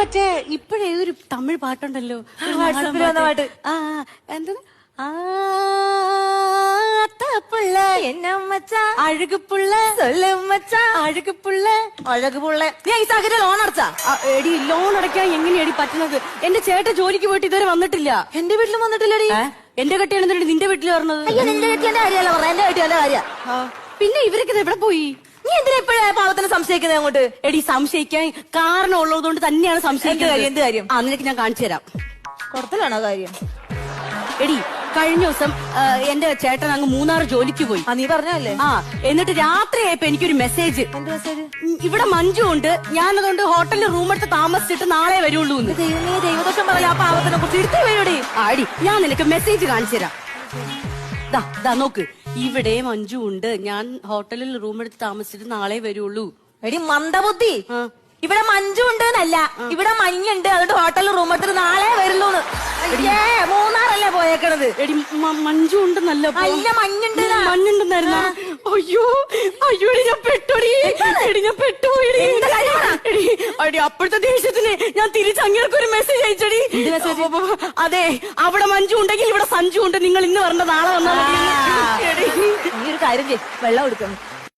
മറ്റേ ഇപ്പഴേ ഒരു തമിഴ് പാട്ടുണ്ടല്ലോ, വാട്സാപ്പിൽ വന്ന പാട്ട്. എന്താ പുള്ള എന്നമ്മച്ചാ അഴുകുപ്പുള്ള സൊല്ലുമ്മച്ചാ അഴുകുപ്പുള്ള അഴകുപുള്ള. നീ ഈ സാഹചര്യം ലോൺ അടച്ചാ? എടി ലോൺ അടയ്ക്കാൻ എങ്ങനെയാടി പറ്റുന്നത്? എന്റെ ചേട്ടൻ ജോലിക്ക് പോയിട്ട് ഇതുവരെ വന്നിട്ടില്ല. എന്റെ വീട്ടിലും വന്നിട്ടില്ലടി. എന്റെ കെട്ടിയാണ് നിന്റെ വീട്ടിൽ പറഞ്ഞത്. അയ്യോ, നിന്റെ കെട്ടിയന്റെ കാര്യമല്ല പറഞ്ഞ, എന്റെ കെട്ടിയന്റെ കാര്യ. പിന്നെ ഇവരൊക്കെ എവിടെ പോയി? നീ എന്തിനാ ഇപ്പഴേ പാവത്തിന് സംശയിക്കുന്നത് അങ്ങോട്ട്? എടി സംശയിക്കാൻ കാരണം ഉള്ളതുകൊണ്ട് തന്നെയാണ് സംശയിക്കുന്നത്. എന്ത് കാര്യം? നിനക്ക് ഞാൻ കാണിച്ചു തരാം. കൊടുത്തലാണോ കാര്യം? എടി കഴിഞ്ഞ ദിവസം എന്റെ ചേട്ടൻ അങ്ങ് മൂന്നാർ ജോലിക്ക് പോയി. നീ പറഞ്ഞല്ലേ? എന്നിട്ട് രാത്രിയായപ്പോ എനിക്കൊരു മെസ്സേജ്. എന്ത് മെസ്സേജ്? ഇവിടെ മഞ്ജു ഉണ്ട്, ഞാനതുകൊണ്ട് ഹോട്ടലിൽ റൂം എടുത്ത് താമസിച്ചിട്ട് നാളെ വരുള്ളൂ. ദൈവമേ, ദൈവദോഷം പറയാ ആ പാവത്തിനെ കുറിച്ച്. എടുത്തു വരൂടി. ആടി, ഞാൻ നിനക്ക് മെസ്സേജ് കാണിച്ചു തരാം. ദാ നോക്ക്, ഇവിടെ മഞ്ജു ഉണ്ട്, ഞാൻ ഹോട്ടലിൽ റൂം എടുത്ത് താമസിച്ചിട്ട് നാളെ വരുള്ളൂ. എടി മന്ദബുദ്ധി, ഇവിടെ മഞ്ജു ഉണ്ട് എന്നല്ല, ഇവിടെ മഞ്ഞുണ്ട്, അതുകൊണ്ട് ഹോട്ടലിൽ റൂം എടുത്തിട്ട് നാളെ വരുള്ളൂന്ന്. മൂന്നാറല്ലേ പോയേക്കണത്? എടി മഞ്ജു ഉണ്ടെന്നല്ല, അല്ല മഞ്ഞുണ്ട്. മഞ്ഞുണ്ടെന്നായിരുന്ന? അയ്യോ അയ്യോ, ഞാൻ പെട്ടോടി. എടി ഞാൻ പെട്ടുപോയി. അടി അപ്പോഴത്തെ ദേഷ്യത്തിന് ഞാൻ തിരിച്ചങ്ങേർക്ക് ഒരു മെസ്സേജ് അയച്ചടി. അതെ, അവിടെ മഞ്ജു ഉണ്ടെങ്കിൽ ഇവിടെ സഞ്ജു ഉണ്ട്, നിങ്ങൾ ഇന്ന് വരണ്ട നാളെ വന്നാൽ മതി. നീ ഒരു കാര്യം ചെയ്യ്, വെള്ളം എടുക്കണം.